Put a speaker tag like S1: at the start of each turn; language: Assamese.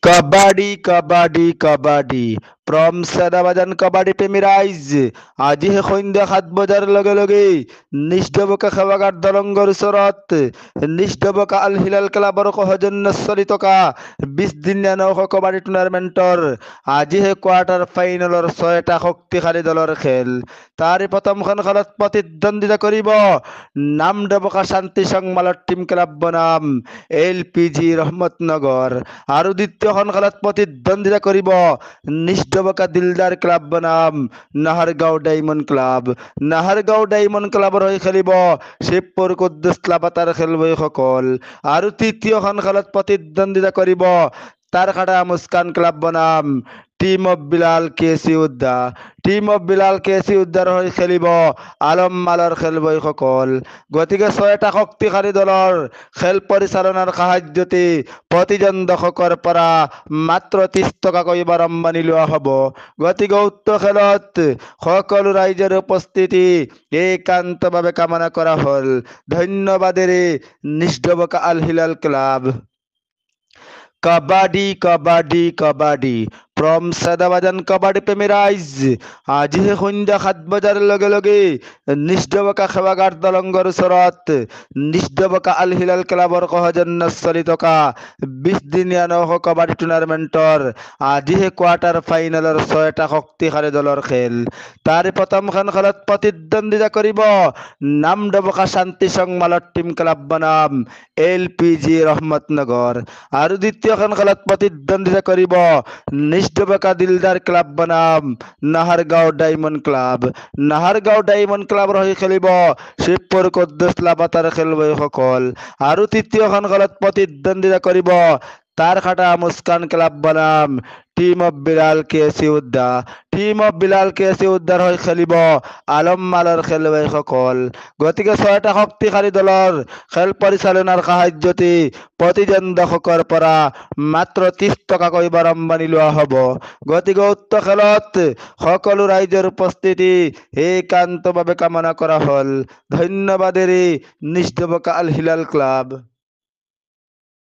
S1: কাবাডি কাবাডি কাবাডি ফ্ৰম চেদাবাজান কাবাডি প্ৰেমী ৰাইজ আজি সেই সন্ধ্যা ৭ বজাৰ লগে লগে নিষ্ঠবকা সেৱাগাৰ দলংগৰ ওচৰত নিষ্ঠবকা আল হিলাল ক্লাবৰ সৌজন্যত চলি থকা ২০ দিনীয়া নৌশ কাবাডী টুৰ্ণামেণ্টৰ আজি সেই কোৱাৰ্টাৰ ফাইনেলৰ ৬টা শক্তিশালী দলৰ খেল। তাৰে প্ৰথমখন খেলত প্ৰতিদ্বন্দ্বিতা কৰিব নামডবকা শান্তি সংমালৰ টিম ক্লাব বনাম LPG ৰহমতনগৰ আৰু দ্বিতীয়খন খেলত প্ৰতিদ্বন্দ্বিতা কৰিব নিষ্ঠবকা দিলদাৰ ক্লাব বনাম নাহাৰগাঁও ডায়মণ্ড ক্লাব। নাহাৰগাঁও ডায়মণ্ড ক্লাবৰ হৈ খেলিব শিৱপুৰ কুদ্দুছ লাবাতাৰ খেলুৱৈসকল আৰু তৃতীয়খন খেলত প্ৰতিদ্বন্দ্বিতা কৰিব তাৰখাটা মুস্কান ক্লাব বনাম টিম অফ বিলাল KC উদ্দা। টিম অফ বিলাল KC উদ্দাৰ হৈ খেলিব আলম মালৰ খেলুৱৈসকল। গতিকে ৬টা শক্তিশালী দলৰ খেল পৰিচালনাৰ সাহায্যতে প্ৰতিজন দৰ্শকৰ পৰা মাত্ৰ ৩০ টকাকৈ আৰম্ভণি লোৱা হ'ব। গতিকে উক্ত খেলত সকলো ৰাইজৰ উপস্থিতি একান্তভাৱে কামনা কৰা হ'ল। ধন্যবাদেৰে নিষ্ঠবকা আল হিলাল ক্লাব। কাবাডি কাবাডি কাবাডি ফ্ৰম চেদাবাজান কাবাডী প্ৰেমী ৰাইজ আজি সেই সন্ধ্যা ৭ বজাৰ লগে লগে নিষ্ঠবকা সেৱাগাৰ দলংগৰ ওচৰত নিষ্ঠবকা আল হিলাল ক্লাবৰ সৌজন্যত চলি থকা ২০ দিনীয়া নৌশ কাবাডী টুৰ্ণামেণ্টৰ আজি সেই কোৱাৰ্টাৰ ফাইনেলৰ ৬টা শক্তিশালী দলৰ খেল। তাৰে প্ৰথমখন খেলত প্ৰতিদ্বন্দ্বিতা কৰিব নামডবকা শান্তি সংমালৰ টিম ক্লাব বনাম LPG ৰহমতনগৰ আৰু দ্বিতীয়খন খেলত প্ৰতিদ্বন্দ্বিতা কৰিব নিষ্ঠবকা দিলদাৰ ক্লাব বনাম নাহাৰগাঁও ডায়মণ্ড ক্লাব। নাহাৰগাঁও ডায়মণ্ড ক্লাবৰ হৈ খেলিব শিৱপুৰ কুদ্দুছ লাবাতাৰ খেলুৱৈসকল আৰু তৃতীয়খন খেলত প্ৰতিদ্বন্দ্বিতা কৰিব তাৰখাটা মুস্কান ক্লাব বনাম টিম অফ বিলাল KC উদ্দা। টিম অফ বিলাল KC উদ্দাৰ হৈ খেলিব আলম মালৰ খেলুৱৈসকল। গতিকে ৬টা শক্তিশালী দলৰ খেল পৰিচালনাৰ সাহায্যতে প্ৰতিজন দৰ্শকৰ পৰা মাত্ৰ ৩০ টকাকৈ আৰম্ভণি লোৱা হ'ব। গতিকে উক্ত খেলত সকলো ৰাইজৰ উপস্থিতি একান্তভাৱে কামনা কৰা হ'ল। ধন্যবাদেৰে নিষ্ঠবকা আল হিলাল ক্লাব।